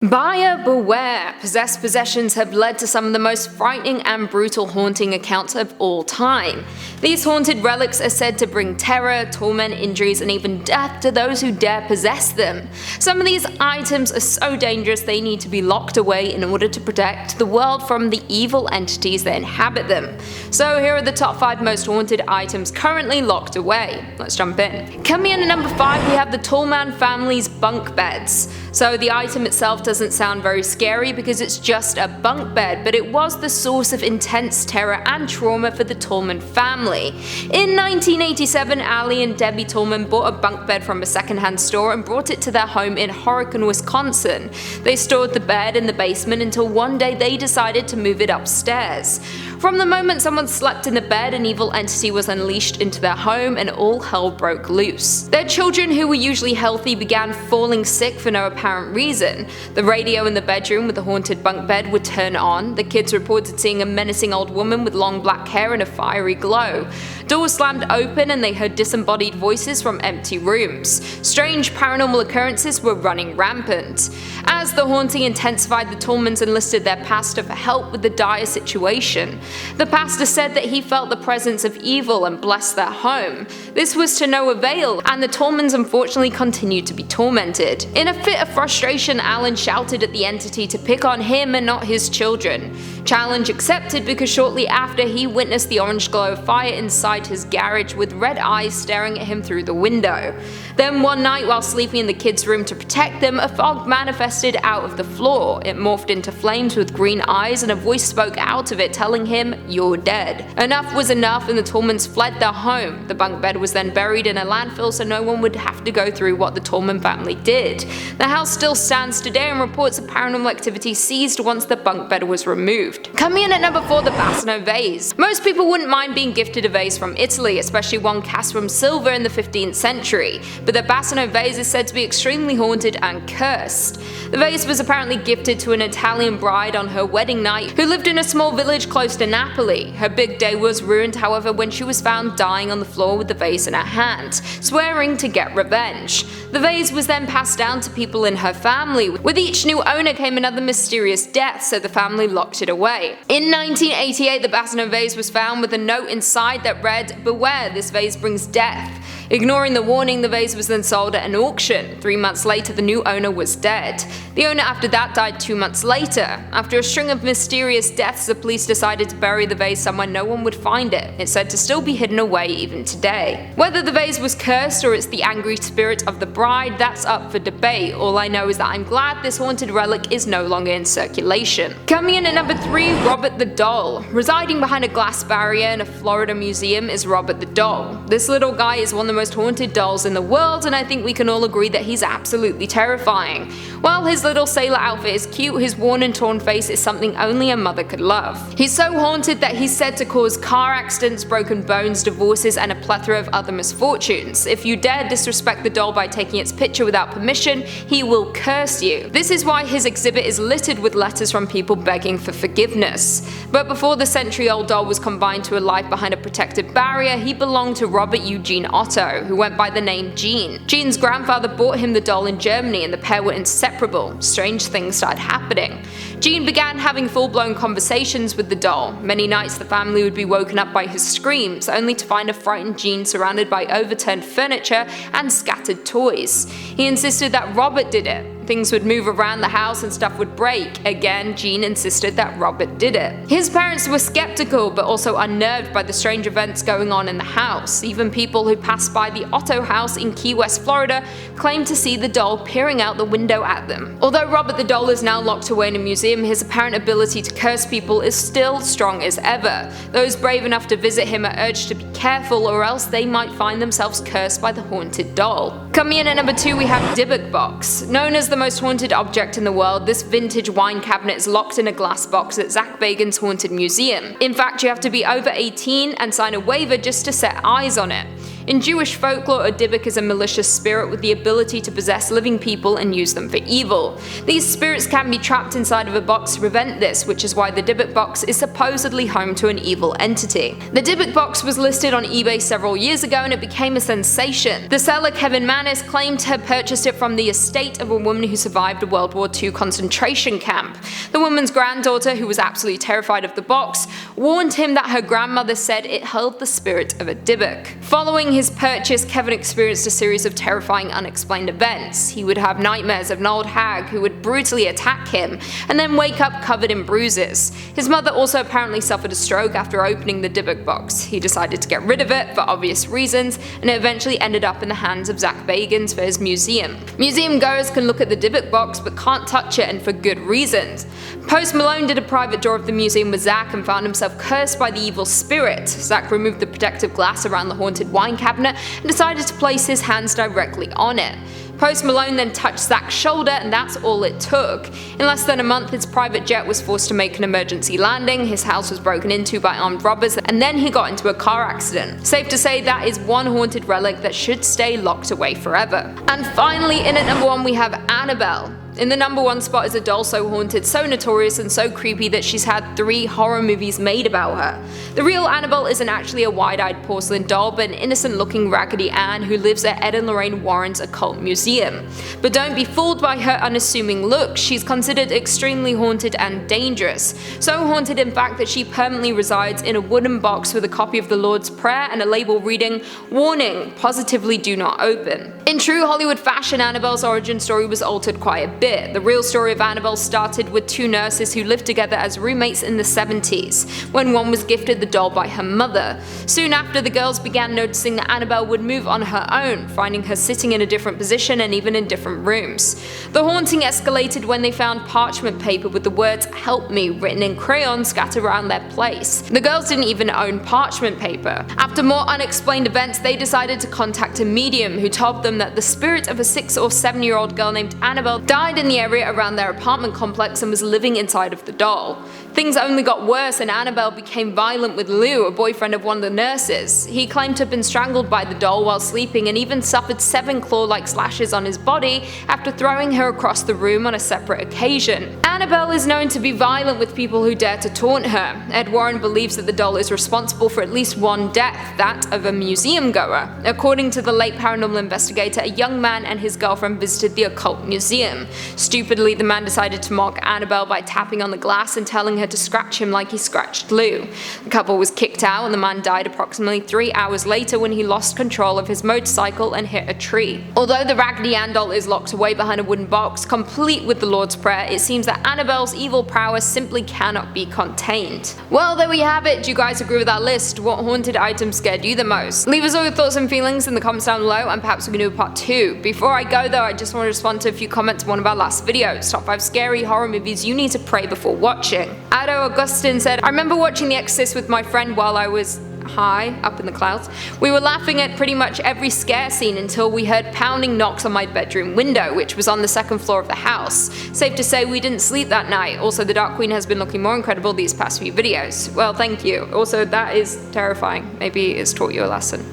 Buyer beware! Possessed possessions have led to some of the most frightening and brutal haunting accounts of all time. These haunted relics are said to bring terror, torment, injuries, and even death to those who dare possess them. Some of these items are so dangerous they need to be locked away in order to protect the world from the evil entities that inhabit them. So here are the top 5 most haunted items currently locked away. Let's jump in. Coming in at number 5, we have the Tallman family's bunk beds. So the item itself doesn't sound very scary because it's just a bunk bed, but it was the source of intense terror and trauma for the Tallman family. In 1987, Ali and Debbie Tallman bought a bunk bed from a secondhand store and brought it to their home in Horicon, Wisconsin. They stored the bed in the basement until one day they decided to move it upstairs. From the moment someone slept in the bed, an evil entity was unleashed into their home and all hell broke loose. Their children, who were usually healthy, began falling sick for no apparent reason. The radio in the bedroom with the haunted bunk bed would turn on. The kids reported seeing a menacing old woman with long black hair and a fiery glow. Doors slammed open and they heard disembodied voices from empty rooms. Strange paranormal occurrences were running rampant. As the haunting intensified, the Tallmans enlisted their pastor for help with the dire situation. The pastor said that he felt the presence of evil and blessed their home. This was to no avail, and the Tallmans unfortunately continued to be tormented. In a fit of frustration, Alan shouted at the entity to pick on him and not his children. Challenge accepted because shortly after he witnessed the orange glow of fire inside his garage with red eyes staring at him through the window. Then one night while sleeping in the kids' room to protect them, a fog manifested out of the floor. It morphed into flames with green eyes and a voice spoke out of it telling him, "You're dead." Enough was enough and the Tallmans fled their home. The bunk bed was then buried in a landfill so no one would have to go through what the Tallman family did. The house still stands today and reports of paranormal activity ceased once the bunk bed was removed. Coming in at number 4, the Bassano vase. Most people wouldn't mind being gifted a vase from Italy, especially one cast from silver in the 15th century, but the Bassano vase is said to be extremely haunted and cursed. The vase was apparently gifted to an Italian bride on her wedding night who lived in a small village close to Napoli. Her big day was ruined, however, when she was found dying on the floor with the vase in her hand, swearing to get revenge. The vase was then passed down to people in her family. With each new owner came another mysterious death, so the family locked it away. In 1988, the Bassano vase was found with a note inside that read, "Beware, this vase brings death." Ignoring the warning, the vase was then sold at an auction. 3 months later, the new owner was dead. The owner after that died 2 months later. After a string of mysterious deaths, the police decided to bury the vase somewhere no one would find it. It's said to still be hidden away even today. Whether the vase was cursed or it's the angry spirit of the bride, that's up for debate. All I know is that I'm glad this haunted relic is no longer in circulation. Coming in at number 3, Robert the Doll. Residing behind a glass barrier in a Florida museum is Robert the Doll. This little guy is one of the most haunted dolls in the world, and I think we can all agree that he's absolutely terrifying. While his little sailor outfit is cute, his worn and torn face is something only a mother could love. He's so haunted that he's said to cause car accidents, broken bones, divorces, and a plethora of other misfortunes. If you dare disrespect the doll by taking its picture without permission, he will curse you. This is why his exhibit is littered with letters from people begging for forgiveness. But before the century-old doll was confined to a life behind a protected barrier, he belonged to Robert Eugene Otto, who went by the name Gene. Gene's grandfather bought him the doll in Germany and the pair were inseparable. Strange things started happening. Gene began having full-blown conversations with the doll. Many nights the family would be woken up by his screams, only to find a frightened Gene surrounded by overturned furniture and scattered toys. He insisted that Robert did it. Things would move around the house and stuff would break. Again, Gene insisted that Robert did it. His parents were skeptical but also unnerved by the strange events going on in the house. Even people who passed by the Otto house in Key West, Florida, claimed to see the doll peering out the window at them. Although Robert the Doll is now locked away in a museum, his apparent ability to curse people is still strong as ever. Those brave enough to visit him are urged to be careful or else they might find themselves cursed by the haunted doll. Coming in at number 2, we have Dybbuk box. Known as the most haunted object in the world, this vintage wine cabinet is locked in a glass box at Zach Bagans' Haunted Museum. In fact, you have to be over 18 and sign a waiver just to set eyes on it. In Jewish folklore, a Dybbuk is a malicious spirit with the ability to possess living people and use them for evil. These spirits can be trapped inside of a box to prevent this, which is why the Dybbuk box is supposedly home to an evil entity. The Dybbuk box was listed on eBay several years ago and it became a sensation. The seller, Kevin Manis, claimed to have purchased it from the estate of a woman who survived a World War II concentration camp. The woman's granddaughter, who was absolutely terrified of the box, warned him that her grandmother said it held the spirit of a Dybbuk. Following his purchase, Kevin experienced a series of terrifying unexplained events. He would have nightmares of an old hag who would brutally attack him and then wake up covered in bruises. His mother also apparently suffered a stroke after opening the Dybbuk box. He decided to get rid of it for obvious reasons, and it eventually ended up in the hands of Zach Bagans for his museum. Museum goers can look at the Dybbuk box but can't touch it, and for good reasons. Post Malone did a private tour of the museum with Zach and found himself cursed by the evil spirit. Zach removed the protective glass around the haunted wine cabinet and decided to place his hands directly on it. Post Malone then touched Zach's shoulder, and that's all it took. In less than a month, his private jet was forced to make an emergency landing, his house was broken into by armed robbers, and then he got into a car accident. Safe to say that is one haunted relic that should stay locked away forever. And finally, in at number 1 we have Annabelle. In the number 1 spot is a doll so haunted, so notorious, and so creepy that she's had 3 horror movies made about her. The real Annabelle isn't actually a wide-eyed porcelain doll, but an innocent-looking Raggedy Ann who lives at Ed and Lorraine Warren's occult museum. But don't be fooled by her unassuming look, she's considered extremely haunted and dangerous. So haunted in fact that she permanently resides in a wooden box with a copy of the Lord's Prayer and a label reading, "Warning, positively do not open." In true Hollywood fashion, Annabelle's origin story was altered quite a bit. The real story of Annabelle started with 2 nurses who lived together as roommates in the 70s, when one was gifted the doll by her mother. Soon after, the girls began noticing that Annabelle would move on her own, finding her sitting in a different position and even in different rooms. The haunting escalated when they found parchment paper with the words "Help me" written in crayon scattered around their place. The girls didn't even own parchment paper. After more unexplained events, they decided to contact a medium who told them that the spirit of a 6 or 7-year-old girl named Annabelle died in the area around their apartment complex and was living inside of the doll. Things only got worse and Annabelle became violent with Lou, a boyfriend of one of the nurses. He claimed to have been strangled by the doll while sleeping and even suffered 7 claw-like slashes on his body after throwing her across the room on a separate occasion. Annabelle is known to be violent with people who dare to taunt her. Ed Warren believes that the doll is responsible for at least 1 death, that of a museum goer. According to the late paranormal investigator, a young man and his girlfriend visited the occult museum. Stupidly, the man decided to mock Annabelle by tapping on the glass and telling her to scratch him like he scratched Lou. The couple was kicked out and the man died approximately 3 hours later when he lost control of his motorcycle and hit a tree. Although the Raggedy Ann doll is locked away behind a wooden box, complete with the Lord's Prayer, it seems that Annabelle's evil prowess simply cannot be contained. Well, there we have it. Do you guys agree with our list? What haunted items scared you the most? Leave us all your thoughts and feelings in the comments down below, and perhaps we can do a part 2. Before I go though, I just want to respond to a few comments on one of our last videos. Top 5 scary horror movies you need to pray before watching. Ado Augustin said, I remember watching The Exorcist with my friend while I was high, up in the clouds. We were laughing at pretty much every scare scene until we heard pounding knocks on my bedroom window, which was on the 2nd floor of the house. Safe to say we didn't sleep that night. Also, the Dark Queen has been looking more incredible these past few videos. Well, thank you. Also, that is terrifying. Maybe it's taught you a lesson.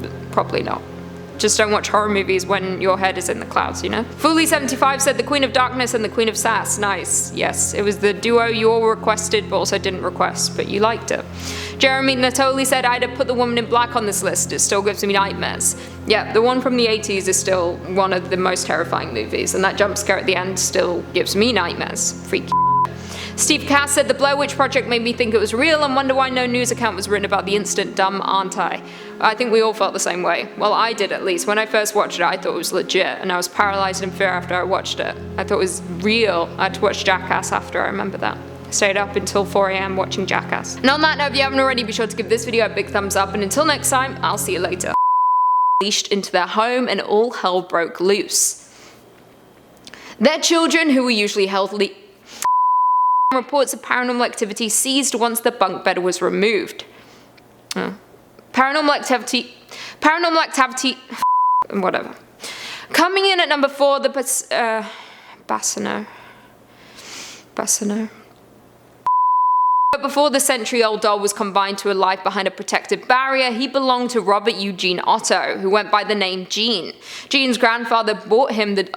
But probably not. Just don't watch horror movies when your head is in the clouds, you know? Fooly75 said the Queen of Darkness and the Queen of Sass. Nice. Yes, it was the duo you all requested but also didn't request, but you liked it. Jeremy Natoli said I'd have put The Woman in Black on this list. It still gives me nightmares. Yeah, the one from the 80s is still one of the most terrifying movies, and that jump scare at the end still gives me nightmares. Freaky. Steve Cass said the Blair Witch Project made me think it was real and wonder why no news account was written about the incident. Dumb, aren't I? I think we all felt the same way. Well, I did at least. When I first watched it, I thought it was legit, and I was paralyzed in fear after I watched it. I thought it was real. I had to watch Jackass after, I remember that. I stayed up until 4 AM watching Jackass. And on that note, if you haven't already, be sure to give this video a big thumbs up, and until next time, I'll see you later. Unleashed into their home and all hell broke loose. Their children, who were usually healthy, reports of paranormal activity ceased once the bunk bed was removed. Paranormal activity, whatever. Coming in at number 4, the Bassano. But before the century-old doll was confined to a life behind a protective barrier, he belonged to Robert Eugene Otto, who went by the name Gene. Gene's grandfather bought him the